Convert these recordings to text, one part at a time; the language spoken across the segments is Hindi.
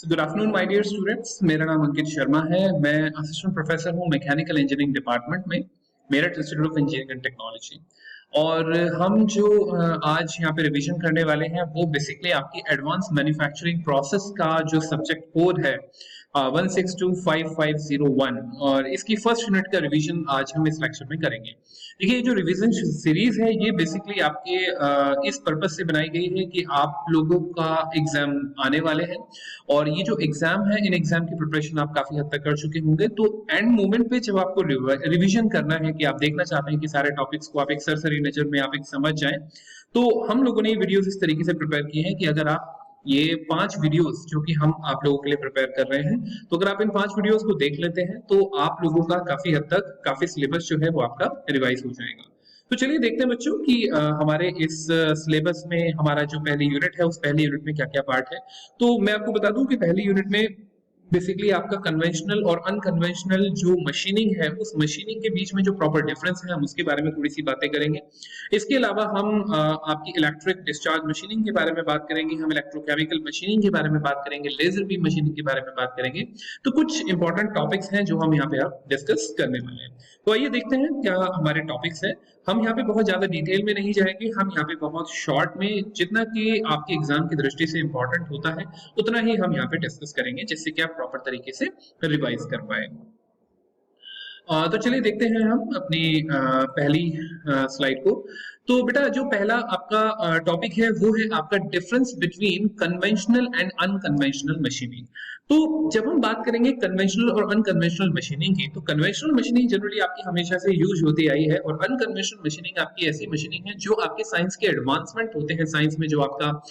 Good afternoon my dear students. मेरा नाम अंकित शर्मा है। मैं असिस्टेंट प्रोफेसर हूँ मैकेनिकल इंजीनियरिंग डिपार्टमेंट में, Meerut institute of engineering and technology. और हम जो आज यहाँ पे रिवीजन करने वाले हैं वो बेसिकली आपकी एडवांस मैन्युफैक्चरिंग प्रोसेस का जो सब्जेक्ट कोड है 1625501, और इसकी फर्स्ट यूनिट का रिवीजन आज हम इस लेक्चर में करेंगे। देखिए, ये जो रिवीजन सीरीज है ये बेसिकली आपके इस पर्पज से बनाई गई है कि आप लोगों का एग्जाम आने वाले हैं, और ये जो एग्जाम है इन एग्जाम की प्रिपरेशन आप काफी हद तक कर चुके होंगे। तो एंड मोमेंट पे जब आपको रिवीजन करना है कि आप देखना चाहते हैं कि सारे टॉपिक्स को आप एक सरसरी नजर में आप एक समझ जाएं, तो हम लोगों ने ये वीडियोस इस तरीके से प्रिपेयर किए हैं कि अगर आप ये 5 वीडियोस जो कि हम आप लोगों के लिए प्रिपेयर कर रहे हैं, तो अगर आप इन 5 वीडियोस को देख लेते हैं तो आप लोगों का काफी हद तक काफी सिलेबस जो है वो आपका रिवाइज हो जाएगा। तो चलिए देखते हैं बच्चों कि हमारे इस सिलेबस में हमारा जो पहली यूनिट है उस पहली यूनिट में क्या क्या पार्ट है। तो मैं आपको बता दूं कि पहली यूनिट में बेसिकली आपका कन्वेंशनल और अनकन्वेंशनल जो मशीनिंग है उस मशीनिंग के बीच में जो प्रॉपर डिफरेंस है हम उसके बारे में थोड़ी सी बातें करेंगे। इसके अलावा हम आपकी इलेक्ट्रिक डिस्चार्ज मशीनिंग के बारे में बात करेंगे, हम इलेक्ट्रोकेमिकल मशीनिंग के बारे में बात करेंगे, लेजर बीम मशीनिंग के बारे में बात करेंगे। तो कुछ इंपॉर्टेंट टॉपिक्स हैं जो हम यहाँ पे आप डिस्कस करने वाले हैं। तो आइए देखते हैं क्या हमारे टॉपिक्स हैं। हम यहाँ पे बहुत ज्यादा डिटेल में नहीं जाएंगे, हम यहाँ पे बहुत शॉर्ट में जितना कि आपके एग्जाम की दृष्टि से इंपॉर्टेंट होता है उतना ही हम यहाँ पे डिस्कस करेंगे, जिससे कि आप प्रॉपर तरीके से रिवाइज कर पाए। तो चलिए देखते हैं हम अपनी पहली स्लाइड को। तो बेटा जो पहला आपका टॉपिक है वो है आपका difference between conventional and unconventional machining. तो जब हम बात करेंगे कन्वेंशनल और अनकन्वेंशनल मशीनिंग की, तो कन्वेंशनल मशीनिंग जनरली आपकी हमेशा से यूज होती आई है, और अनकन्वेंशनल मशीनिंग आपकी ऐसी मशीनिंग है जो आपके साइंस के एडवांसमेंट होते हैं, साइंस में जो आपका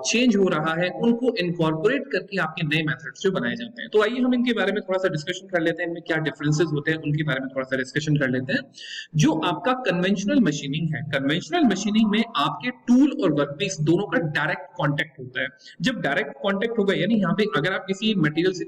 चेंज हो रहा है उनको इनकॉर्पोरेट करके आपके नए मेथड्स जो बनाए जाते हैं। तो आइए हम इनके बारे में थोड़ा सा डिस्कशन कर लेते हैं, इनमें क्या डिफरेंसेस होते हैं उनके बारे में थोड़ा सा डिस्कशन कर लेते हैं। जो आपका कन्वेंशनल मशीनिंग है, कन्वेंशनल मशीनिंग में आपके टूल और वर्कपीस दोनों का डायरेक्ट कांटेक्ट होता है। जब डायरेक्ट कांटेक्ट होगा, यानी यहाँ पे अगर आप किसी मटेरियल से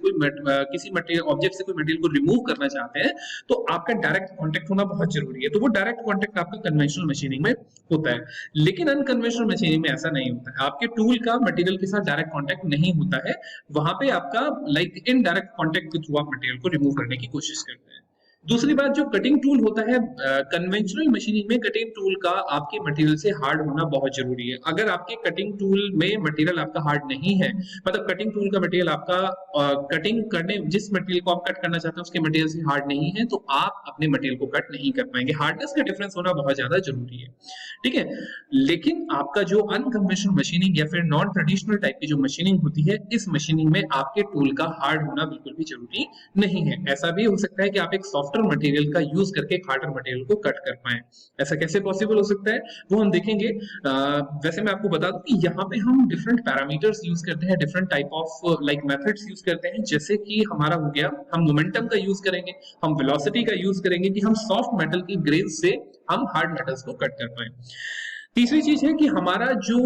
किसी मटेरियल ऑब्जेक्ट से कोई मटेरियल को रिमूव करना चाहते हैं तो आपका डायरेक्ट कांटेक्ट होना बहुत जरूरी है। तो वो डायरेक्ट कांटेक्ट आपका कन्वेंशनल मशीनिंग में होता है, लेकिन अनकन्वेंशनल मशीनिंग में ऐसा नहीं होता है। आपके टूल का मटेरियल के साथ डायरेक्ट कांटेक्ट नहीं होता है, वहां पे आपका लाइक इनडायरेक्ट कांटेक्ट के थ्रू आप मटेरियल को रिमूव करने की कोशिश करते हैं। दूसरी बात, जो कटिंग टूल होता है कन्वेंशनल मशीनिंग में, कटिंग टूल का आपके मटेरियल से हार्ड होना बहुत जरूरी है। अगर आपके कटिंग टूल में मटेरियल आपका हार्ड नहीं है, मतलब कटिंग टूल का मटेरियल आपका कटिंग करने जिस मटेरियल को आप कट करना चाहते हैं उसके मटेरियल से हार्ड नहीं है, तो आप अपने मटेरियल को कट नहीं कर पाएंगे। हार्डनेस का डिफरेंस होना बहुत ज्यादा जरूरी है, ठीक है। लेकिन आपका जो अनकन्वेंशनल मशीनिंग या फिर नॉन ट्रेडिशनल टाइप की जो मशीनिंग होती है, इस मशीनिंग में आपके टूल का हार्ड होना बिल्कुल भी जरूरी नहीं है। ऐसा भी हो सकता है कि आप एक सॉफ्ट मटेरियल का यूज करके हार्डर मटेरियल को कट कर पाए। ऐसा कैसे पॉसिबल हो सकता है वो हम देखेंगे। वैसे मैं आपको बता दूं कि यहाँ पे हम डिफरेंट पैरामीटर्स यूज करते हैं, different type of like methods use करते हैं। जैसे कि हमारा हो गया, हम मोमेंटम का यूज करेंगे, हम वेलोसिटी का यूज करेंगे कि हम सॉफ्ट मेटल की ग्रेन से हम हार्ड मेटल्स को कट कर पाए। तीसरी चीज है कि हमारा जो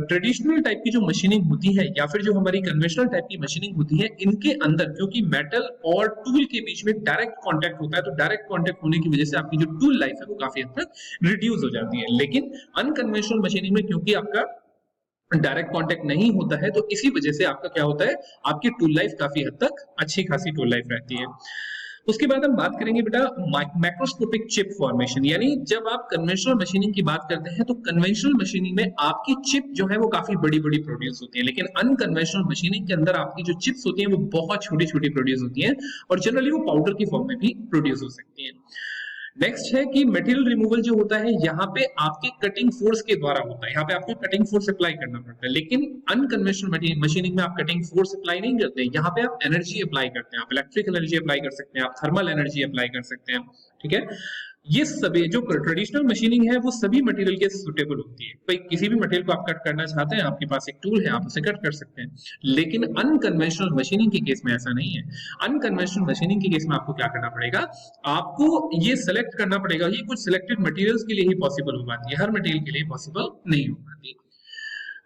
ट्रेडिशनल टाइप की जो मशीनिंग होती है या फिर जो हमारी कन्वेंशनल टाइप की मशीनिंग होती है, इनके अंदर क्योंकि मेटल और टूल के बीच में डायरेक्ट कांटेक्ट होता है, तो डायरेक्ट कांटेक्ट होने की वजह से आपकी जो टूल लाइफ है वो काफी हद तक रिड्यूस हो जाती है। लेकिन अनकन्वेंशनल मशीनिंग में क्योंकि आपका डायरेक्ट कांटेक्ट नहीं होता है, तो इसी वजह से आपका क्या होता है, आपकी टूल लाइफ काफी हद तक अच्छी खासी टूल लाइफ रहती है। उसके बाद हम बात करेंगे बेटा मैक्रोस्कोपिक चिप फॉर्मेशन। यानी जब आप कन्वेंशनल मशीनिंग की बात करते हैं तो कन्वेंशनल मशीनिंग में आपकी चिप जो है वो काफी बड़ी बड़ी प्रोड्यूस होती है, लेकिन अनकन्वेंशनल मशीनिंग के अंदर आपकी जो चिप्स होती हैं वो बहुत छोटी छोटी प्रोड्यूस होती हैं, और जनरली वो पाउडर की फॉर्म में भी प्रोड्यूस हो सकती है। नेक्स्ट है कि मटेरियल रिमूवल जो होता है यहाँ पे आपके कटिंग फोर्स के द्वारा होता है, यहाँ पे आपको कटिंग फोर्स अप्लाई करना पड़ता है। लेकिन अनकन्वेंशनल मशीनिंग में आप कटिंग फोर्स अप्लाई नहीं करते, यहाँ पे आप एनर्जी अप्लाई करते हैं, आप इलेक्ट्रिक एनर्जी अप्लाई कर सकते हैं, आप थर्मल एनर्जी अप्लाई कर सकते हैं, ठीक है। ये सभी जो ट्रेडिशनल मशीनिंग है वो सभी मटेरियल के सूटेबल होती है। भाई किसी भी मटेरियल को आप कट करना चाहते हैं, आपके पास एक टूल है, आप उसे कट कर सकते हैं। लेकिन अनकन्वेंशनल मशीनिंग के केस में ऐसा नहीं है। अनकन्वेंशनल मशीनिंग के केस में आपको क्या करना पड़ेगा, आपको ये सेलेक्ट करना पड़ेगा। ये कुछ सिलेक्टेड मटेरियल्स के लिए ही पॉसिबल हो पाती है, हर मटेरियल के लिए पॉसिबल नहीं हो पाती।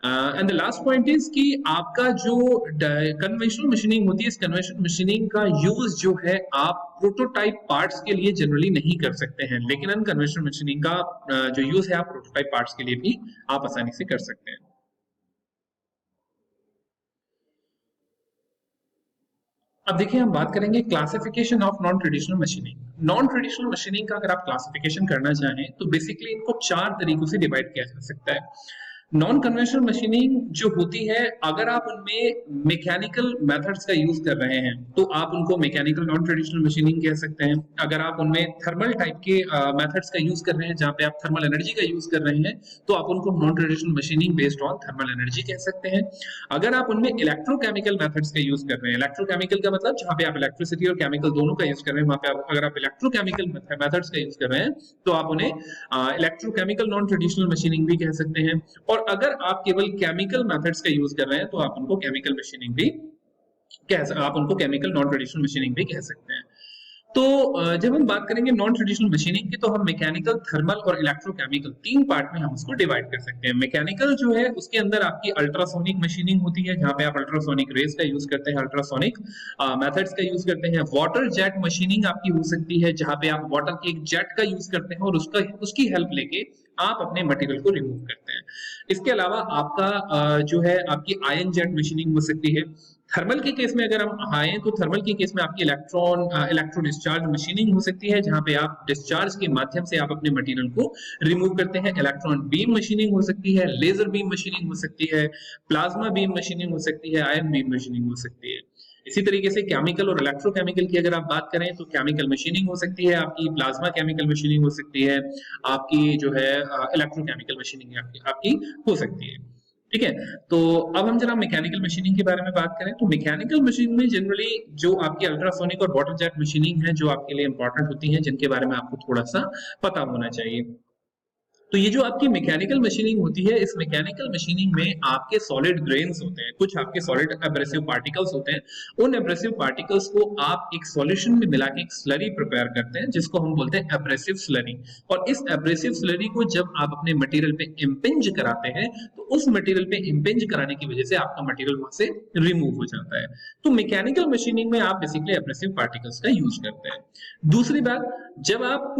And the last point is कि आपका जो कन्वेंशनल मशीनिंग होती है, इस कन्वेंशनल मशीनिंग का यूज जो है आप प्रोटोटाइप पार्ट्स के लिए जनरली नहीं कर सकते हैं, लेकिन अनकन्वेंशनल मशीनिंग का जो यूज है आप प्रोटोटाइप पार्ट्स के लिए भी आप आसानी से कर सकते हैं। अब देखिए हम बात करेंगे classification of non traditional machining. Non traditional machining का अगर आप क्लासिफिकेशन करना चाहें तो बेसिकली इनको 4 तरीकों से डिवाइड किया जा सकता है। नॉन कन्वेंशनल मशीनिंग जो होती है, अगर आप उनमें मैकेनिकल मेथड्स का यूज कर रहे हैं तो आप उनको मैकेनिकल नॉन ट्रेडिशनल मशीनिंग कह सकते हैं। अगर आप उनमें थर्मल टाइप के मेथड्स का यूज कर रहे हैं, जहां पे आप थर्मल एनर्जी का यूज कर रहे हैं, तो आप उनको non traditional machining based on thermal energy कह सकते हैं। अगर आप उनमें इलेक्ट्रोकेमिकल मेथड्स का यूज कर रहे हैं, इलेक्ट्रोकेमिकल का मतलब जहां पे आप इलेक्ट्रिसिटी और केमिकल दोनों का यूज कर रहे हैं, वहां पे अगर आप इलेक्ट्रोकेमिकल मेथड्स का यूज कर रहे हैं तो आप उन्हें इलेक्ट्रोकेमिकल नॉन ट्रेडिशनल मशीनिंग भी कह सकते हैं। और अगर आप केवल केमिकल मेथड्स का यूज कर रहे हैं तो आप उनको केमिकल मशीनिंग भी आप उनको केमिकल नॉन ट्रेडिशनल मशीनिंग भी कह सकते हैं। तो जब हम बात करेंगे नॉन ट्रेडिशनल मशीनिंग की, तो हम मैकेनिकल, थर्मल और इलेक्ट्रोकेमिकल 3 पार्ट में हम उसको डिवाइड कर सकते हैं। मैकेनिकल जो है उसके अंदर आपकी अल्ट्रासोनिक मशीनिंग होती है, जहां पे आप अल्ट्रासोनिक रेज का यूज करते हैं, अल्ट्रासोनिक मेथड्स का यूज करते हैं। वाटर जेट मशीनिंग आपकी हो सकती है, जहां पे आप वाटर के एक जेट का यूज करते हैं और उसकी हेल्प लेके आप अपने मटेरियल को रिमूव करते हैं। इसके अलावा आपका जो है आपकी आयन जेट मशीनिंग हो सकती है। थर्मल के केस में अगर हम आए तो थर्मल के केस में आपकी इलेक्ट्रो डिस्चार्ज मशीनिंग हो सकती है, जहां पे आप डिस्चार्ज के माध्यम से आप अपने मटेरियल को रिमूव करते हैं। इलेक्ट्रॉन बीम मशीनिंग हो सकती है, लेजर बीम मशीनिंग हो सकती है, प्लाज्मा बीम मशीनिंग हो सकती है, आयन बीम मशीनिंग हो सकती है। इसी तरीके से केमिकल और इलेक्ट्रोकेमिकल की अगर आप बात करें तो केमिकल मशीनिंग हो सकती है आपकी, प्लाज्मा केमिकल मशीनिंग हो सकती है आपकी, जो है इलेक्ट्रोकेमिकल मशीनिंग आपकी हो सकती है। ठीक है, तो अब हम जरा मैकेनिकल मशीनिंग के बारे में बात करें तो मैकेनिकल मशीन में जनरली जो आपकी अल्ट्रासोनिक और वाटर जेट मशीनिंग है जो आपके लिए इंपॉर्टेंट होती है, जिनके बारे में आपको थोड़ा सा पता होना चाहिए। तो ये जो आपकी मैकेनिकल मशीनिंग होती है, इस मैकेनिकल मशीनिंग में आपके सॉलिड ग्रेन्स होते हैं, कुछ आपके सॉलिड एब्रेसिव पार्टिकल्स होते हैं। उन एब्रेसिव पार्टिकल्स को आप एक सॉल्यूशन में मिला के एक स्लरी प्रिपेयर करते हैं, जिसको हम बोलते हैं एब्रेसिव स्लरी। और इस एब्रेसिव स्लरी को जब आप अपने मटेरियल पे इंपिंज कराते हैं तो उस मटेरियल पे इंपिंज कराने की वजह से आपका मटेरियल वहां से रिमूव हो जाता है। तो मैकेनिकल मशीनिंग में आप बेसिकली एब्रेसिव पार्टिकल्स का यूज करते हैं। दूसरी बात, जब आप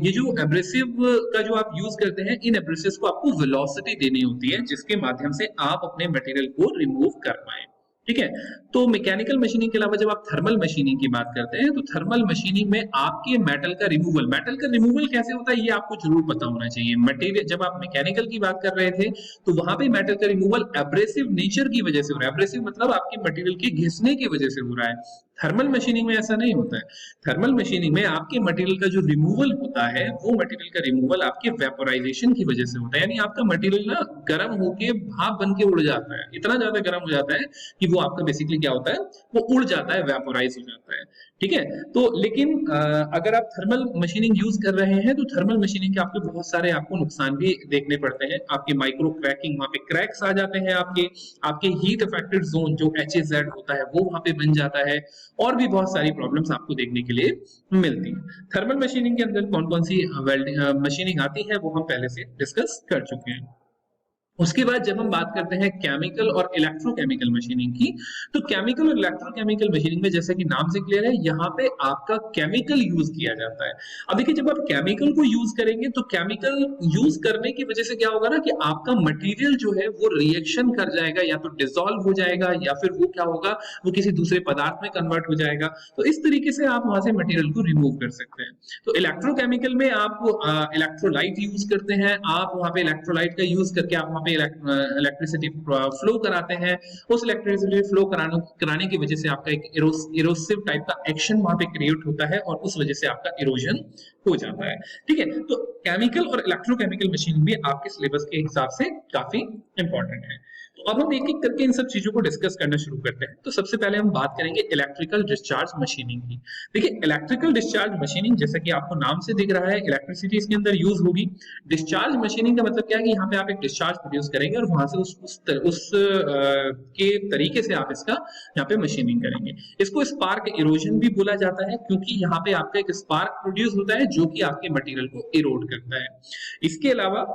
ये जो एब्रेसिव का जो आप यूज करते हैं, इन एब्रेसिव्स को आपको वेलोसिटी देनी होती है, जिसके माध्यम से आप अपने मटेरियल को रिमूव कर पाए। ठीक है, तो मैकेनिकल मशीनिंग के अलावा जब आप थर्मल मशीनिंग की बात करते हैं तो थर्मल मशीनिंग में आपके मेटल का रिमूवल कैसे होता है ये आपको जरूर पता होना चाहिए। मटेरियल, जब आप मैकेनिकल की बात कर रहे थे तो वहां पे मेटल का रिमूवल एब्रेसिव नेचर की वजह से हो रहा है। एब्रेसिव मतलब आपके मटेरियल के घिसने की वजह से हो रहा है। थर्मल मशीनिंग में ऐसा नहीं होता है। थर्मल मशीनिंग में आपके मटेरियल का जो रिमूवल होता है, वो मटेरियल का रिमूवल आपके वेपोराइजेशन की वजह से होता है। यानी आपका मटेरियल ना गर्म होके भाप बन के उड़ जाता है, इतना ज्यादा गर्म हो जाता है कि वो आपका बेसिकली क्या होता है, वो उड़ जाता है, वेपोराइज हो जाता है। ठीक है, तो लेकिन अगर आप थर्मल मशीनिंग यूज कर रहे हैं तो थर्मल मशीनिंग के आपके बहुत सारे आपको नुकसान भी देखने पड़ते हैं। आपके माइक्रो क्रैकिंग, वहां पे क्रैक्स आ जाते हैं, आपके हीट अफेक्टेड जोन जो HZ होता है वो वहां पे बन जाता है, और भी बहुत सारी प्रॉब्लम्स आपको देखने के लिए मिलती है। थर्मल मशीनिंग के अंदर कौन कौन सी मशीनिंग आती है वो हम पहले से डिस्कस कर चुके हैं। उसके बाद जब हम बात करते हैं केमिकल और इलेक्ट्रोकेमिकल मशीनिंग की, तो केमिकल और इलेक्ट्रोकेमिकल मशीनिंग में जैसे कि नाम से क्लियर है, यहाँ पे आपका केमिकल यूज किया जाता है। अब देखिए, जब आप केमिकल को यूज करेंगे तो केमिकल यूज करने की वजह से क्या होगा ना कि आपका मटेरियल जो है वो रिएक्शन कर जाएगा, या तो डिसॉल्व हो जाएगा या फिर वो क्या होगा, वो किसी दूसरे पदार्थ में कन्वर्ट हो जाएगा। तो इस तरीके से आप वहां से मटेरियल को रिमूव कर सकते हैं। तो इलेक्ट्रोकेमिकल में आप इलेक्ट्रोलाइट यूज करते हैं, आप वहां पे इलेक्ट्रोलाइट का यूज करके आप पे इलेक्ट्रिसिटी फ्लो कराते हैं। उस इलेक्ट्रिसिटी फ्लो कराने की वजह से आपका एक इरोसिव टाइप का एक्शन वहां पे क्रिएट होता है और उस वजह से आपका इरोजन हो जाता है। ठीक है, तो केमिकल और इलेक्ट्रोकेमिकल मशीन भी आपके सिलेबस के हिसाब से काफी इंपॉर्टेंट है। तो अब हम एक एक करके इन सब चीजों को डिस्कस करना शुरू करते हैं। तो सबसे पहले हम बात करेंगे इलेक्ट्रिकल डिस्चार्ज मशीनिंग की। देखिए, इलेक्ट्रिकल डिस्चार्ज मशीनिंग, जैसा कि आपको नाम से दिख रहा है, इलेक्ट्रिसिटी इसके अंदर यूज होगी। डिस्चार्ज मशीनिंग का मतलब क्या है कि यहाँ पे आप एक डिस्चार्ज प्रोड्यूस करेंगे और वहां से उस के तरीके से आप इसका यहाँ पे मशीनिंग करेंगे। इसको स्पार्क इरोजन भी बोला जाता है, क्योंकि यहाँ पे आपका एक स्पार्क प्रोड्यूस होता है जो कि आपके मटेरियल को इरोड करता है। इसके अलावा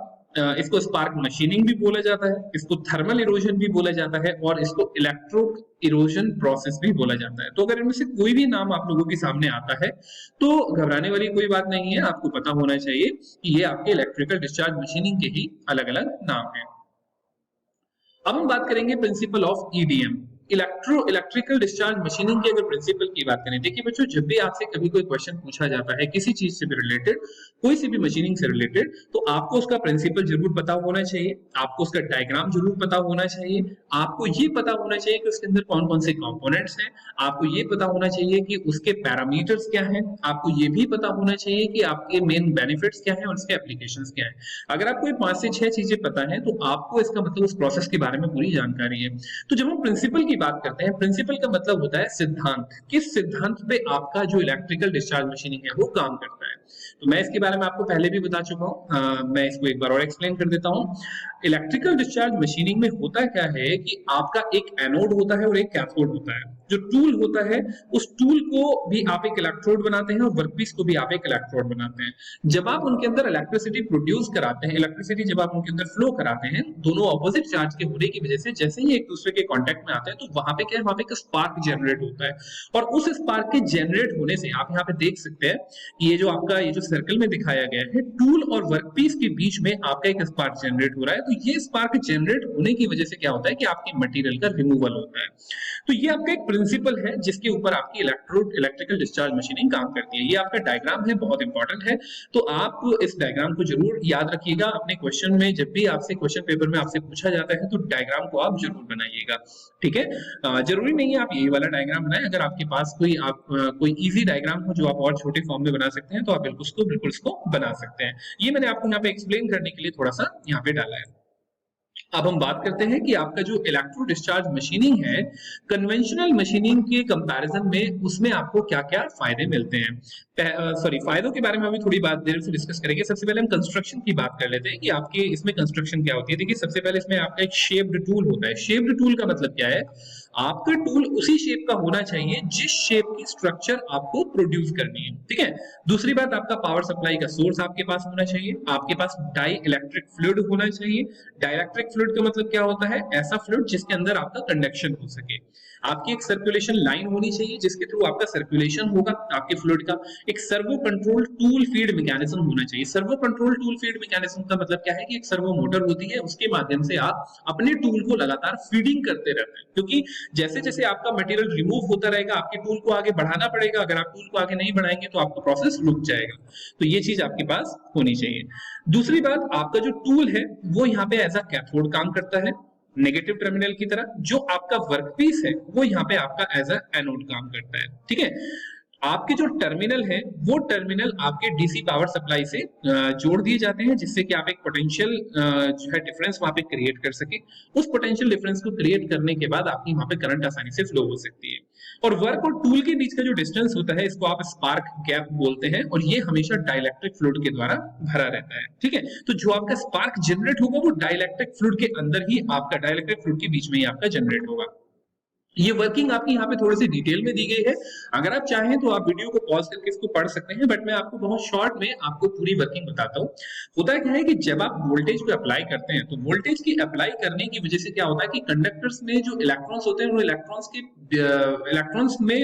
इसको स्पार्क मशीनिंग भी बोला जाता है, इसको थर्मल इरोजन भी बोला जाता है, और इसको इलेक्ट्रो इरोजन प्रोसेस भी बोला जाता है। तो अगर इनमें से कोई भी नाम आप लोगों के सामने आता है तो घबराने वाली कोई बात नहीं है, आपको पता होना चाहिए कि ये आपके इलेक्ट्रिकल डिस्चार्ज मशीनिंग के ही अलग अलग नाम है। अब हम बात करेंगे principle of EDM. Electrical discharge machining के अगर प्रिंसिपल की बात करें, देखिए बच्चों, जब भी आपसे कभी कोई क्वेश्चन पूछा जाता है किसी चीज से भी रिलेटेड, कोई सी भी मशीनिंग से रिलेटेड, तो आपको उसका प्रिंसिपल जरूर पता होना चाहिए, आपको उसका डायग्राम जरूर पता होना चाहिए, आपको ये पता होना चाहिए कि उसके अंदर कौन कौन से कंपोनेंट्स हैं, आपको ये पता होना चाहिए कि उसके पैरामीटर्स क्या हैं, आपको ये भी पता होना चाहिए कि आपके मेन बेनिफिट्स क्या हैं और उसके एप्लीकेशंस क्या हैं। अगर आपको ये 5 से 6 चीजें पता है तो आपको इसका मतलब उस प्रोसेस के बारे में पूरी जानकारी है। तो जब हम प्रिंसिपल की बात करते हैं, प्रिंसिपल का मतलब होता है सिद्धांत, किस सिद्धांत पे आपका जो इलेक्ट्रिकल डिस्चार्ज मशीनिंग है वो काम करता है। तो मैं इसके बारे में आपको पहले भी बता चुका हूं, मैं इसको एक बार और एक्सप्लेन कर देता हूं। इलेक्ट्रिकल डिस्चार्ज मशीनिंग में होता क्या है कि आपका एक एनोड होता है और एक कैथोड होता है। जो टूल होता है उस टूल को भी आप एक इलेक्ट्रोड बनाते हैं और वर्कपीस को भी आप एक इलेक्ट्रोड बनाते हैं। जब आप उनके अंदर इलेक्ट्रिसिटी प्रोड्यूस कराते हैं, इलेक्ट्रिसिटी जब आप उनके अंदर फ्लो कराते हैं, दोनों ऑपोजिट चार्ज के होने की वजह से जैसे ही एक दूसरे के कांटेक्ट में आते हैं तो वहां पे क्या है, वहां पे एक स्पार्क जनरेट होता है। और उस स्पार्क के जनरेट होने से आप यहाँ पे देख सकते हैं कि ये जो आपका ये जो सर्कल में दिखाया गया है, टूल और वर्कपीस के बीच में आपका एक स्पार्क जनरेट हो रहा है। तो ये स्पार्क जनरेट होने की वजह से क्या होता है कि आपके मटेरियल का रिमूवल होता है। तो ये आपका एक प्रिंसिपल है जिसके ऊपर आपकी इलेक्ट्रिकल डिस्चार्ज मशीनिंग काम करती है। ये आपका डायग्राम है, बहुत इंपॉर्टेंट है, तो आप इस डायग्राम को जरूर याद रखिएगा अपने क्वेश्चन में। जब भी आपसे क्वेश्चन पेपर में आपसे पूछा जाता है तो डायग्राम को आप जरूर बनाइएगा, ठीक है। जरूरी नहीं है आप यही वाला डायग्राम बनाएं, अगर आपके पास कोई इजी डायग्राम हो जो आप और छोटे फॉर्म में बना सकते हैं तो आप बिल्कुल उसको बना सकते हैं। ये मैंने आपको यहाँ पे एक्सप्लेन करने के लिए थोड़ा सा यहाँ पे डाला है। अब हम बात करते हैं कि आपका जो इलेक्ट्रो डिस्चार्ज मशीनिंग है, कन्वेंशनल मशीनिंग के कंपैरिजन में उसमें आपको क्या-क्या फायदे मिलते हैं। सॉरी, फायदों के बारे में अभी थोड़ी बात देर से डिस्कस करेंगे। सबसे पहले हम कंस्ट्रक्शन की बात कर लेते हैं कि आपके इसमें कंस्ट्रक्शन क्या होती है। देखिए, सबसे पहले इसमें आपका एक शेप्ड टूल होता है। शेप्ड टूल का मतलब क्या है, आपका टूल उसी शेप का होना चाहिए जिस शेप की स्ट्रक्चर आपको प्रोड्यूस करनी है, ठीक है। दूसरी बात, आपका पावर सप्लाई का सोर्स आपके पास होना चाहिए, आपके पास डाई इलेक्ट्रिक फ्लूइड होना चाहिए। डाइलेक्ट्रिक फ्लूइड का मतलब क्या होता है, ऐसा फ्लूइड जिसके अंदर आपका कंडक्शन हो सके। आपकी एक सर्कुलेशन लाइन होनी चाहिए जिसके थ्रू आपका सर्कुलेशन होगा आपके फ्लूइड का। एक servo control tool feed mechanism होना चाहिए। Servo control tool feed mechanism का मतलब क्या है कि एक सर्वो मोटर होती है, उसके माध्यम से आप अपने टूल को लगातार फीडिंग करते रहते हैं, क्योंकि जैसे जैसे आपका मटेरियल रिमूव होता रहेगा आपके टूल को आगे बढ़ाना पड़ेगा। अगर आप टूल को आगे नहीं बढ़ाएंगे तो आपका प्रोसेस रुक जाएगा। तो ये चीज आपके पास होनी चाहिए। दूसरी बात, आपका जो टूल है वो यहाँ पे एज अ कैथोड काम करता है नेगेटिव टर्मिनल की तरह। जो आपका वर्कपीस है वो यहाँ पे आपका एज अ एनोड काम करता है, ठीक है। आपके जो टर्मिनल है वो टर्मिनल आपके डीसी पावर सप्लाई से जोड़ दिए जाते हैं, जिससे कि आप एक पोटेंशियल जो है डिफरेंस वहां पे क्रिएट कर सके। उस पोटेंशियल डिफरेंस को क्रिएट करने के बाद आपकी वहां पे करंट आसानी से फ्लो हो सकती है। और वर्क और टूल के बीच का जो डिस्टेंस होता है इसको आप स्पार्क गैप बोलते हैं, और ये हमेशा डाइलेक्ट्रिक फ्लूइड के द्वारा भरा रहता है, ठीक है। तो जो आपका स्पार्क जनरेट होगा वो डाइलेक्ट्रिक फ्लूइड के अंदर ही आपका डाइलेक्ट्रिक फ्लूइड के बीच में ही आपका जनरेट होगा। ये वर्किंग आपकी यहाँ पे थोड़ी सी डिटेल में दी गई है। अगर आप चाहें तो आप वीडियो को पॉज करके इसको पढ़ सकते हैं, बट मैं आपको बहुत शॉर्ट में आपको पूरी वर्किंग बताता हूँ। होता क्या है कि जब आप वोल्टेज को अप्लाई करते हैं तो वोल्टेज की अप्लाई करने की वजह से क्या होता है कि कंडक्टर्स में जो इलेक्ट्रॉन्स होते हैं वो इलेक्ट्रॉन्स में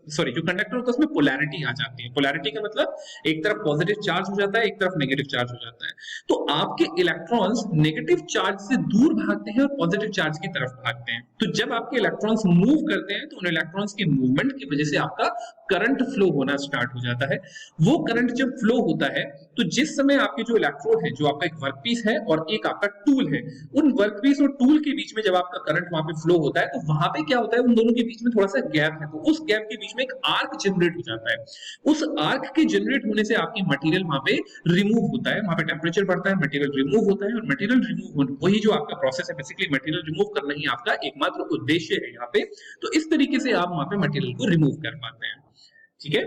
सॉरी जो कंडक्टर होता है उसमें पोलैरिटी आ जाती है। पोलैरिटी का मतलब एक तरफ पॉजिटिव चार्ज हो जाता है, एक तरफ नेगेटिव चार्ज हो जाता है। तो आपके इलेक्ट्रॉन्स नेगेटिव चार्ज से दूर भागते हैं और पॉजिटिव चार्ज की तरफ भागते हैं। तो जब आपके इलेक्ट्रॉन्स मूव करते हैं तो उन इलेक्ट्रॉन्स के मूवमेंट की वजह से आपका करंट फ्लो होना स्टार्ट हो जाता है। वो करंट जब फ्लो होता है तो जिस समय आपके जो इलेक्ट्रोड है, जो आपका एक वर्कपीस है और एक आपका टूल है, उन वर्कपीस और टूल के बीच में जब आपका करंट वहां पे फ्लो होता है तो वहां पे क्या होता है, उन दोनों के बीच में थोड़ा सा गैप है, तो उस गैप के बीच में एक आर्क जनरेट हो जाता है। उस आर्क के जनरेट होने से आपकी मटेरियल वहां पे रिमूव होता है, वहां पे टेम्परेचर बढ़ता है, मटेरियल रिमूव होता है, और मटेरियल रिमूव वही जो आपका प्रोसेस है, बेसिकली मटेरियल रिमूव करना ही आपका एकमात्र उद्देश्य है यहाँ पे। तो इस तरीके से आप वहां पे मटेरियल को रिमूव कर पाते हैं, ठीक है।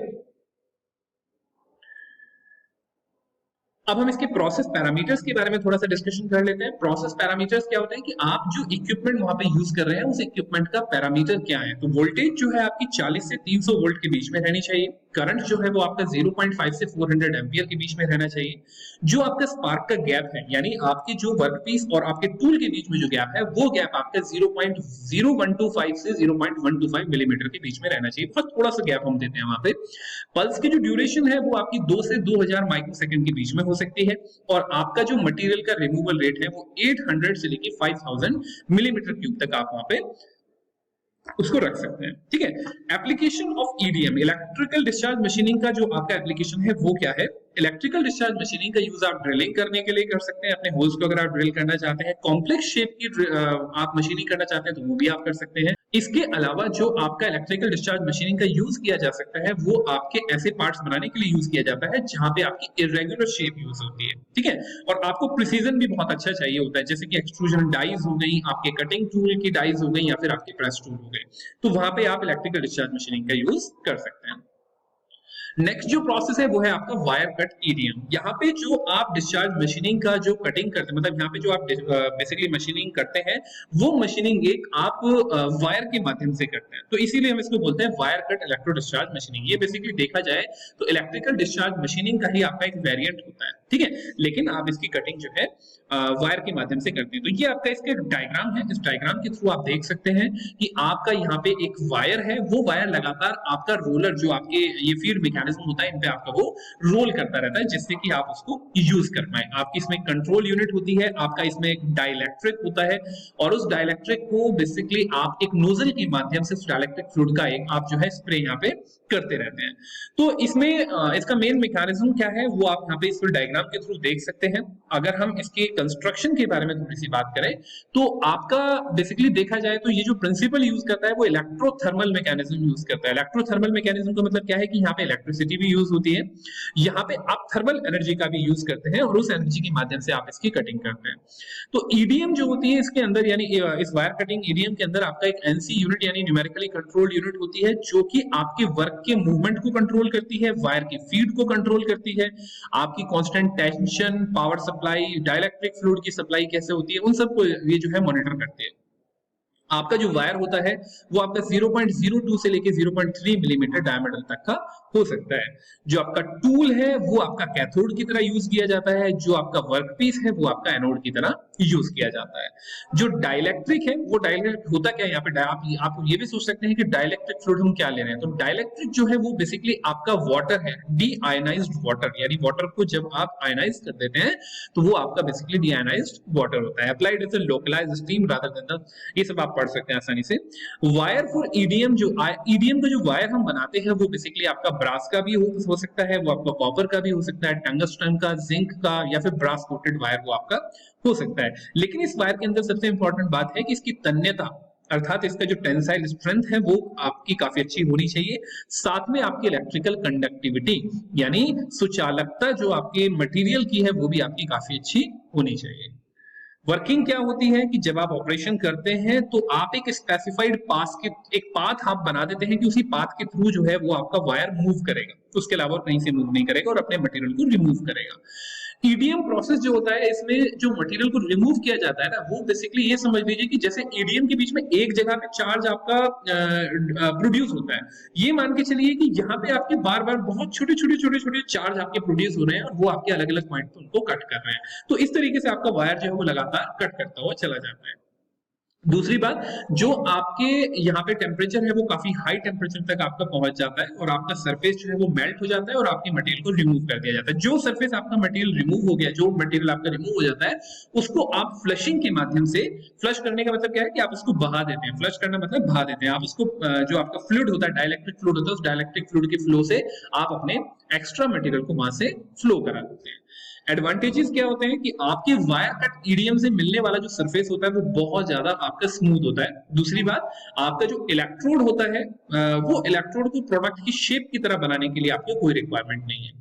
अब हम इसके प्रोसेस पैरामीटर्स के बारे में थोड़ा सा डिस्कशन कर लेते हैं। प्रोसेस पैरामीटर्स क्या होता है कि आप जो इक्विपमेंट वहां पे यूज कर रहे हैं उस इक्विपमेंट का पैरामीटर क्या है। तो वोल्टेज जो है आपकी 40 से 300 वोल्ट के बीच में रहनी चाहिए। करंट जो है वो आपका 0.5 से 400 एम्पियर के बीच में रहना चाहिए। जो आपका स्पार्क का गैप है, यानी आपके जो वर्कपीस और आपके टूल के बीच में जो गैप है वो गैप आपका 0.0125 से 0.125 मिलीमीटर के बीच में रहना चाहिए। बस थोड़ा सा गैप हम देते हैं वहां पे। पल्स की जो ड्यूरेशन है वो आपकी 2 से 2000 माइक्रोसेकंड के बीच में हो सकती है, और आपका जो मटेरियल का रिमूवल रेट है वो 800 से लेके 5000 मिलीमीटर क्यूब तक आप वहां पे उसको रख सकते हैं। ठीक है, application of EDM, electrical discharge machining का जो आपका एप्लीकेशन है वो क्या है? इलेक्ट्रिकल डिस्चार्ज मशीनिंग का यूज आप ड्रिलिंग करने के लिए कर सकते हैं, अपने होल्स को अगर आप ड्रिल करना चाहते हैं, कॉम्प्लेक्स शेप की आप मशीनिंग करना चाहते हैं तो वो भी आप कर सकते हैं। इसके अलावा जो आपका इलेक्ट्रिकल डिस्चार्ज मशीनिंग का यूज किया जा सकता है वो आपके ऐसे पार्ट्स बनाने के लिए यूज किया जाता है जहां पे आपकी इरेगुलर शेप यूज होती है। ठीक है, और आपको प्रिसीजन भी बहुत अच्छा चाहिए होता है, जैसे कि एक्सट्रूजन डाइज हो गई, आपके कटिंग टूल की डाइज हो गई, या फिर आपके प्रेस टूल हो गए, तो वहां पे आप इलेक्ट्रिकल डिस्चार्ज मशीनिंग का यूज कर सकते हैं। नेक्स्ट जो प्रोसेस है वो है आपका वायर कट ईडीएम। यहाँ पे जो आप डिस्चार्ज मशीनिंग का जो कटिंग करते हैं, मतलब यहाँ पे जो आप बेसिकली मशीनिंग करते हैं वो मशीनिंग एक आप वायर के माध्यम से करते हैं, तो इसीलिए हम इसको बोलते हैं wire cut electro discharge machining. ये बेसिकली देखा जाए तो इलेक्ट्रिकल डिस्चार्ज मशीनिंग का ही आपका एक वेरिएंट होता है। ठीक है, लेकिन आप इसकी कटिंग जो है वायर के माध्यम से करते हैं। तो ये आपका इसका डायग्राम है, इस डायग्राम के थ्रू आप देख सकते हैं कि आपका यहाँ पे एक वायर है, वो वायर लगातार आपका रोलर जो आपके ये फीड मैकेनिज्म होता है इन पे आपका वो रोल करता रहता है, जिससे कि आप उसको यूज कर पाए। आपकी इसमें कंट्रोल यूनिट होती है, आपका इसमें एक डाइलेक्ट्रिक होता है, और उस डाइलेक्ट्रिक को बेसिकली आप एक नोजल के माध्यम से डाइलेक्ट्रिक फ्लूइड का एक आप जो है स्प्रे यहाँ पे करते रहते हैं। तो इसमें इसका मेन मैकेनिज्म क्या है वो आप यहाँ पे इस डायग्राम के थ्रू देख सकते हैं। अगर हम इसके कंस्ट्रक्शन के बारे में थोड़ी सी बात करें तो आपका बेसिकली देखा जाए तो ये जो प्रिंसिपल यूज करता है वो इलेक्ट्रोथर्मल मैकेनिज्म यूज करता है। इलेक्ट्रोथर्मल मैकेनिज्म का मतलब क्या है कि यहाँ पे इलेक्ट्रिसिटी भी यूज होती है, यहाँ पे आप थर्मल एनर्जी का भी यूज करते हैं, और उस एनर्जी के माध्यम से आप इसकी कटिंग करते हैं। तो ईडीएम जो होती है इसके अंदर, यानी इस वायर कटिंग ईडीएम के अंदर आपका एक एनसी यूनिट यानी न्यूमेरिकली कंट्रोल्ड यूनिट होती है, जो कि आपके वर्क के मूवमेंट को कंट्रोल करती है, वायर की फीड को कंट्रोल करती है, आपकी constant tension, power supply, dielectric fluid की सप्लाई कैसे होती है, उन सबको ये जो है मॉनिटर करते हैं। आपका जो वायर होता है वो आपका 0.02 से लेके 0.3 मिलीमीटर डायमीटर तक का हो सकता है। जो आपका टूल है वो आपका कैथोड की तरह यूज किया जाता है, जो आपका वर्कपीस है वो आपका एनोड की तरह यूज किया जाता है। जो डाइलेक्ट्रिक है वो डाइलेक्ट्रिक होता क्या है, यहाँ पे आप ये भी सोच सकते हैं कि डाइलेक्ट्रिक फ्लूइड हम क्या ले रहे हैं। तो डाइलेक्ट्रिक जो है वो बेसिकली आपका वाटर है, डी आयनाइज्ड वाटर, यानी वाटर को जब आप आयनाइज कर देते हैं तो वो आपका बेसिकली डी आयनाइज्ड वाटर होता है। Applied as a localized steam rather than the, ये सब आप पढ़ सकते हैं आसानी से। वायर फॉर ईडीएम, जो ईडीएम का जो वायर हम बनाते हैं वो बेसिकली आपका ब्रास का भी हो सकता है, वो आपका कॉपर का भी हो सकता है, टंगस्टन का, जिंक का, या फिर ब्रास कोटेड वायर वो आपका हो सकता है। लेकिन इस वायर के अंदर सबसे इंपॉर्टेंट बात है कि इसकी तन्यता, अर्थात इसका जो टेंसाइल स्ट्रेंथ है वो आपकी काफी अच्छी होनी चाहिए। साथ में आपकी इलेक्ट्रिकल कंडक्टिविटी यानी सुचालकता जो आपके मटेरियल की है वो भी आपकी काफी अच्छी होनी चाहिए। वर्किंग क्या होती है कि जब आप ऑपरेशन करते हैं तो आप एक स्पेसिफाइड पास के एक पाथ आप बना देते हैं कि उसी पाथ के थ्रू जो है वो आपका वायर मूव करेगा, उसके अलावा कहीं से मूव नहीं करेगा और अपने मटेरियल को रिमूव करेगा। ईडीएम प्रोसेस जो होता है इसमें जो मटेरियल को रिमूव किया जाता है ना, वो बेसिकली ये समझ लीजिए कि जैसे ईडीएम के बीच में एक जगह पे चार्ज आपका प्रोड्यूस होता है, ये मान के चलिए कि यहाँ पे आपके बार बार बहुत छोटे छोटे छोटे छोटे चार्ज आपके प्रोड्यूस हो रहे हैं और वो आपके अलग अलग पॉइंट पे उनको कट कर रहे हैं। तो इस तरीके से आपका वायर जो है वो लगातार कट करता हुआ चला जाता है। दूसरी बात, जो आपके यहाँ पे टेम्परेचर है वो काफी हाई टेम्परेचर तक आपका पहुंच जाता है और आपका सरफेस जो है वो मेल्ट हो जाता है और आपके मटेरियल को रिमूव कर दिया जाता है। जो सरफेस आपका मटेरियल रिमूव हो गया, जो मटेरियल आपका रिमूव हो जाता है, उसको आप फ्लशिंग के माध्यम से, फ्लश करने का मतलब क्या है कि आप उसको बहा देते हैं, फ्लश करना मतलब बहा देते हैं, आप उसको जो आपका फ्लूइड होता है, डाइलेक्ट्रिक फ्लूइड होता है, उस डाइलेक्ट्रिक फ्लूइड के फ्लो से आप अपने एक्स्ट्रा मटेरियल को वहां से फ्लो करा देते हैं। एडवांटेजेस क्या होते हैं कि आपके वायर कट ईडीएम से मिलने वाला जो सरफेस होता है वो बहुत ज्यादा आपका स्मूथ होता है। दूसरी बात, आपका जो इलेक्ट्रोड होता है वो इलेक्ट्रोड को प्रोडक्ट की शेप की तरह बनाने के लिए आपको कोई रिक्वायरमेंट नहीं है।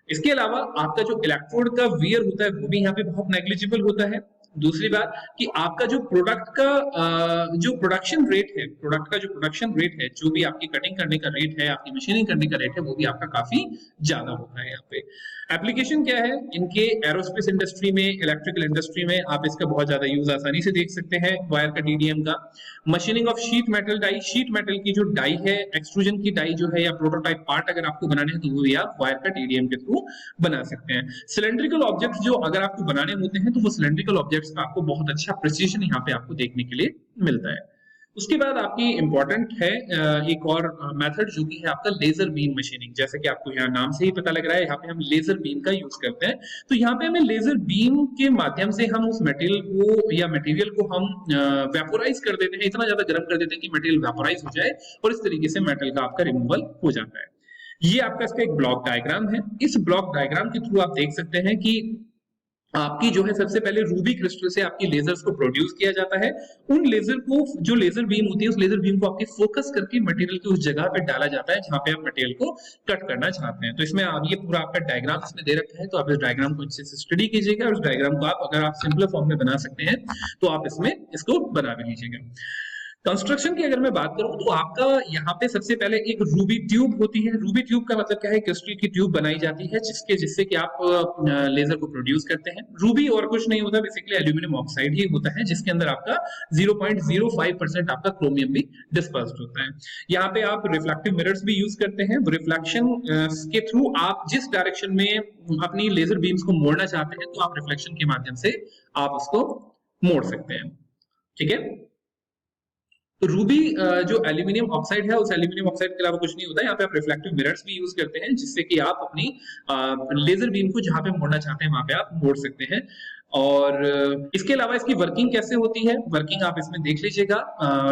इसके अलावा आपका जो इलेक्ट्रोड का वियर होता है वो भी यहाँ पे बहुत नेग्लिजिबल होता है। दूसरी बात कि आपका जो प्रोडक्ट का जो प्रोडक्शन रेट है, प्रोडक्ट का जो प्रोडक्शन रेट है, जो भी आपकी कटिंग करने का रेट है, आपकी मशीनिंग करने का रेट है, वो भी आपका काफी ज्यादा होता है। यहाँ पे एप्लीकेशन क्या है इनके, एरोस्पेस इंडस्ट्री में, इलेक्ट्रिकल इंडस्ट्री में आप इसका बहुत ज्यादा यूज आसानी से देख सकते हैं वायर कट ईडीएम का। Machining of sheet metal die, sheet metal की जो डाई है, एक्सट्रूजन की डाई जो है या प्रोटोटाइप पार्ट अगर आपको बनाने हैं तो वो भी आप वायर कट ईडीएम के थ्रू बना सकते हैं। सिलेंड्रिकल ऑब्जेक्ट जो अगर आपको बनाने होते हैं तो वो सिलेंड्रिकल ऑब्जेक्ट्स का आपको बहुत अच्छा प्रिसीजन यहाँ पे आपको देखने के लिए मिलता है। उसके बाद आपकी इंपॉर्टेंट है एक और मेथड जो कि है आपका लेजर बीम मशीनिंग। जैसे कि आपको यहाँ नाम से ही पता लग रहा है, यहाँ पे हम लेजर बीम का यूज करते हैं। तो यहाँ पे हमें लेजर बीम के माध्यम से हम उस मटेरियल को या मटेरियल को हम वेपोराइज कर देते हैं, इतना ज्यादा गर्म कर देते हैं कि मटेरियल वेपोराइज हो जाए और इस तरीके से मेटल का आपका रिमूवल हो जाता है। ये आपका इसका एक ब्लॉक डायग्राम है। इस ब्लॉक डायग्राम के थ्रू आप देख सकते हैं कि आपकी जो है सबसे पहले रूबी क्रिस्टल से आपकी लेजर्स को प्रोड्यूस किया जाता है। उन लेजर को, जो लेजर बीम होती है, उस लेजर बीम को आपके फोकस करके मटेरियल की उस जगह पे डाला जाता है जहां पे आप मटेरियल को कट करना चाहते हैं। तो इसमें आप ये पूरा आपका डायग्राम इसमें दे रखा है, तो आप इस डायग्राम को अच्छे से स्टडी कीजिएगा और उस डायग्राम को आप अगर आप सिंपल फॉर्म में बना सकते हैं तो आप इसमें इसको बना भी लीजिएगा। कंस्ट्रक्शन की अगर मैं बात करूं तो आपका यहाँ पे सबसे पहले एक रूबी ट्यूब होती है। रूबी ट्यूब का मतलब क्या है, क्रिस्टल की ट्यूब बनाई जाती है जिससे कि आप लेजर को प्रोड्यूस करते हैं। रूबी और कुछ नहीं होता, बेसिकली एल्यूमिनियम ऑक्साइड ही होता है जिसके अंदर आपका 0.05% आपका क्रोमियम भी डिस्पर्स्ड होता है। यहाँ पे आप रिफ्लेक्टिव मिरर्स भी यूज करते हैं। रिफ्लेक्शन के थ्रू आप जिस डायरेक्शन में अपनी लेजर बीम्स को मोड़ना चाहते हैं तो आप रिफ्लेक्शन के माध्यम से आप उसको मोड़ सकते हैं। ठीक है, तो रूबी जो एल्यूमिनियम ऑक्साइड है, उस एल्यूमिनियम ऑक्साइड के अलावा कुछ नहीं होता है। यहाँ पे आप रिफ्लेक्टिव मिरर्स भी यूज करते हैं जिससे कि आप अपनी लेजर बीम को जहां पे मोड़ना चाहते हैं वहां पे आप मोड़ सकते हैं। और इसके अलावा इसकी वर्किंग कैसे होती है, वर्किंग आप इसमें देख लीजिएगा।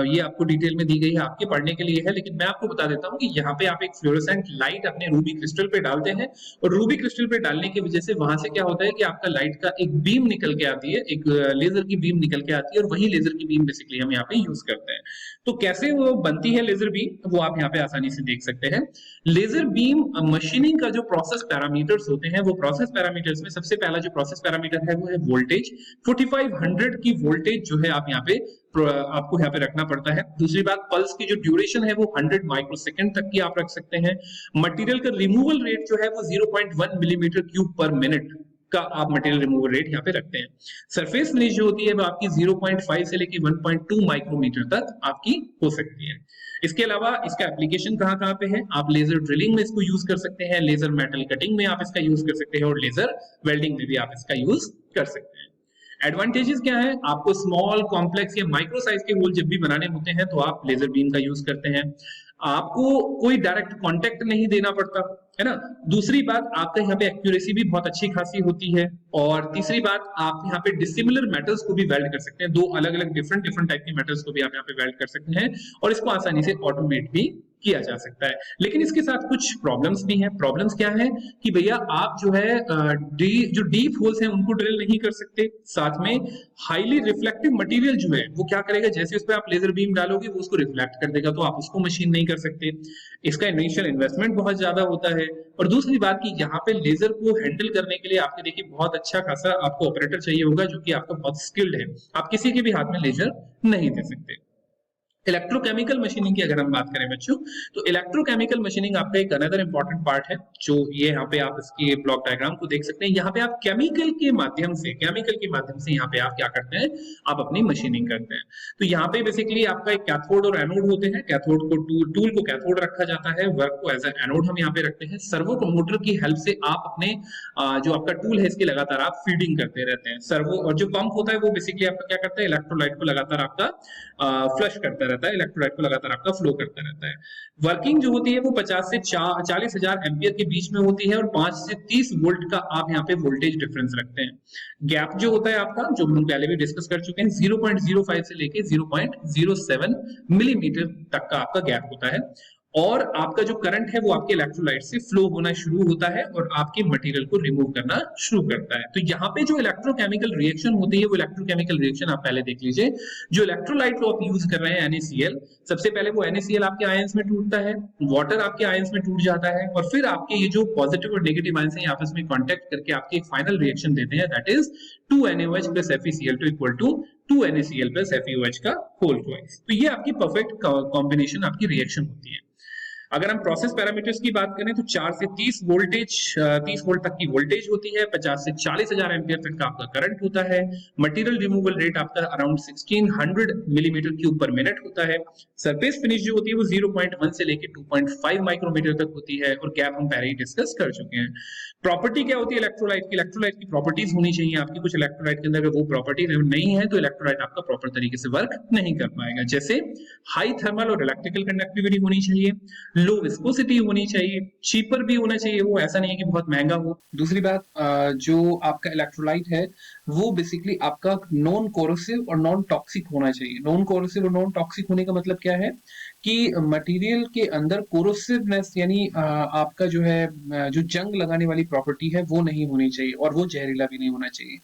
ये आपको डिटेल में दी गई है, आपके पढ़ने के लिए है, लेकिन मैं आपको बता देता हूँ कि यहाँ पे आप एक फ्लोरोसेंट लाइट अपने रूबी क्रिस्टल पे डालते हैं और रूबी क्रिस्टल पे डालने की वजह से वहां से क्या होता है कि आपका लाइट का एक बीम निकल के आती है, एक लेजर की बीम निकल के आती है और वही लेजर की बीम बेसिकली हम यहाँ पे यूज करते हैं। तो कैसे वो बनती है लेजर बीम, वो आप यहाँ पे आसानी से देख सकते हैं। लेजर बीम मशीनिंग का जो प्रोसेस पैरामीटर्स होते हैं, वो प्रोसेस पैरामीटर्स में सबसे पहला जो प्रोसेस पैरामीटर है वो है वोल्टेज। 4500 की वोल्टेज जो है आप यहाँ पे आपको यहाँ पे रखना पड़ता है। दूसरी बात, पल्स की जो ड्यूरेशन है वो 100 माइक्रोसेकंड तक की आप रख सकते हैं। मटेरियल का रिमूवल रेट जो है वो 0.1 मिलीमीटर क्यूब पर मिनट का आप मटेरियल रिमूवल रेट यहाँ पे रखते हैं। सरफेस फिनिश जो होती है वो आपकी 0.5 से लेके 1.2 माइक्रोमीटर तक आपकी हो सकती है। इसके अलावा इसका एप्लीकेशन कहाँ कहाँ पे है, आप लेजर ड्रिलिंग में इसको यूज कर सकते हैं, लेजर मेटल कटिंग में आप इसका यूज कर सकते हैं और लेजर वेल्डिंग में भी आप इसका यूज कर सकते हैं। एडवांटेजेस क्या है, आपको स्मॉल, कॉम्प्लेक्स या माइक्रो साइज के होल जब भी बनाने होते हैं तो आप लेजर बीम का यूज करते हैं। आपको कोई डायरेक्ट कांटेक्ट नहीं देना पड़ता है ना। दूसरी बात, आपका यहाँ पे एक्यूरेसी भी बहुत अच्छी खासी होती है। और तीसरी बात, आप यहाँ पे डिसिमिलर मेटल्स को भी वेल्ड कर सकते हैं। दो अलग अलग डिफरेंट टाइप के मेटल्स को भी आप यहाँ पे वेल्ड कर सकते हैं और इसको आसानी से ऑटोमेट भी किया जा सकता है। लेकिन इसके साथ कुछ प्रॉब्लम्स भी हैं। प्रॉब्लम्स क्या है कि भैया आप जो है जो डीप होल्स हैं उनको ड्रिल नहीं कर सकते। साथ में हाईली रिफ्लेक्टिव मटेरियल जो है वो क्या करेगा, जैसे उस पर आप लेजर बीम डालोगे वो उसको रिफ्लेक्ट कर देगा, तो आप उसको मशीन नहीं कर सकते। इसका इनिशियल इन्वेस्टमेंट बहुत ज्यादा होता है। और दूसरी बात कि यहाँ पे लेजर को हैंडल करने के लिए आपके देखिए बहुत अच्छा खासा आपको ऑपरेटर चाहिए होगा जो कि आपका बहुत स्किल्ड है। आप किसी के भी हाथ में लेजर नहीं दे सकते। इलेक्ट्रोकेमिकल मशीनिंग की अगर हम बात करें बच्चों, तो इलेक्ट्रोकेमिकल मशीनिंग आपका एक अनदर इंपॉर्टेंट पार्ट है। जो ये यहाँ पे आप इसकी ब्लॉक डायग्राम को देख सकते हैं। यहाँ पे आप केमिकल के माध्यम से यहाँ पे आप क्या करते हैं, आप अपनी मशीनिंग करते हैं। तो यहाँ पे बेसिकली आपका एक कैथोड और एनोड होते हैं। कैथोड को टूल को कैथोड रखा जाता है, वर्क को एज ए एनोड हम यहाँ पे रखते हैं। सर्वो मोटर की हेल्प से आप अपने जो आपका टूल है इसकी लगातार आप फीडिंग करते रहते हैं। सर्वो और जो पंप होता है वो बेसिकली आपका क्या करता है, इलेक्ट्रोलाइट को लगातार आपका फ्लश करता रहता है, इलेक्ट्रोलाइट को लगातार आपका फ्लो करता रहता है। वर्किंग जो होती है वो 50 से 40,000 एम्पियर के बीच में होती है और 5 से 30 वोल्ट का आप यहाँ पे वोल्टेज डिफरेंस रखते हैं। गैप जो होता है आपका, जो हम पहले भी डिस्कस कर चुके हैं, 0.05 से लेके 0.07 मिलीमीटर तक का आपका गैप होता है। और आपका जो करंट है वो आपके इलेक्ट्रोलाइट से फ्लो होना शुरू होता है और आपके मटेरियल को रिमूव करना शुरू करता है। तो यहाँ पे जो इलेक्ट्रोकेमिकल रिएक्शन होती है वो इलेक्ट्रोकेमिकल रिएक्शन आप पहले देख लीजिए। जो इलेक्ट्रोलाइट को आप यूज कर रहे हैं NaCl, सबसे पहले वो NaCl आपके आयंस में टूटता है, वाटर आपके आयंस में टूट जाता है और फिर आपके ये जो पॉजिटिव और नेगेटिव आयंस हैं आपस में कॉन्टेक्ट करके आपके एक फाइनल रिएक्शन देते हैं, that is 2NaOH plus FeCl2 equal to 2NaCl plus FeOH का होल ट्वाइस। तो ये आपकी परफेक्ट कॉम्बिनेशन आपकी रिएक्शन होती है। अगर हम प्रोसेस पैरामीटर्स की बात करें तो 4 से 30 वोल्ट तक की वोल्टेज होती है, 50 से 40,000 एम्पियर तक का आपका करंट होता है। मटेरियल रिमूवल रेट आपका अराउंड 1600 मिलीमीटर क्यूब पर मिनट होता है। सरफेस फिनिश जो होती है वो 0.1 से लेके 2.5 माइक्रोमीटर तक होती है और गैप हम पहले ही डिस्कस कर चुके हैं। प्रॉपर्टी क्या होती है इलेक्ट्रोलाइट की? इलेक्ट्रोलाइट की प्रॉपर्टीज होनी चाहिए आपकी, कुछ इलेक्ट्रोलाइट के अंदर अगर वो प्रॉपर्टी नहीं है तो इलेक्ट्रोलाइट आपका प्रॉपर तरीके से वर्क नहीं कर पाएगा। जैसे हाई थर्मल और इलेक्ट्रिकल कंडक्टिविटी होनी चाहिए, लो विस्कोसिटी होनी चाहिए, चीपर भी होना चाहिए, वो ऐसा नहीं है कि बहुत महंगा हो। दूसरी बात, जो आपका इलेक्ट्रोलाइट है वो बेसिकली आपका नॉन कोरोसिव और नॉन टॉक्सिक होना चाहिए। नॉन कोरोसिव और नॉन टॉक्सिक होने का मतलब क्या है कि मटेरियल के अंदर कोरोसिवनेस यानी आपका जो है जो जंग लगाने वाली प्रॉपर्टी है वो नहीं होनी चाहिए, और वो जहरीला भी नहीं होना चाहिए।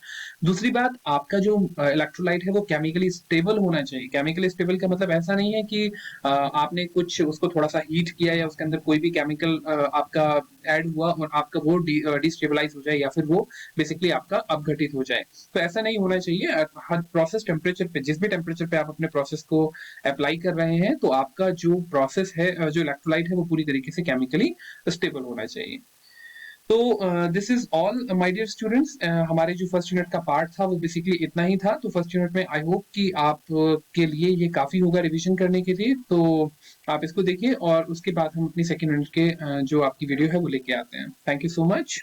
दूसरी बात, आपका जो इलेक्ट्रोलाइट है वो केमिकली स्टेबल होना चाहिए। केमिकली स्टेबल का मतलब ऐसा नहीं है कि आपने कुछ उसको थोड़ा सा हीट किया या उसके अंदर कोई भी केमिकल आपका ऐड हुआ और आपका वो डिस्टेबलाइज हो जाए या फिर वो बेसिकली आपका अपघटित हो जाए, तो ऐसा नहीं होना चाहिए। हर प्रोसेस टेम्परेचर पे, जिस भी टेम्परेचर पे आप अपने प्रोसेस को अप्लाई कर रहे हैं, तो आपका जो प्रोसेस है, जो इलेक्ट्रोलाइट है वो पूरी तरीके से केमिकली स्टेबल होना चाहिए। तो this is all my dear students. हमारे जो फर्स्ट यूनिट का पार्ट था वो बेसिकली इतना ही था। तो फर्स्ट यूनिट में आई होप कि आप के लिए ये काफी होगा रिवीजन करने के लिए, तो आप इसको देखिए और उसके बाद हम अपनी सेकेंड यूनिट के जो आपकी वीडियो है वो लेके आते हैं। Thank you so much.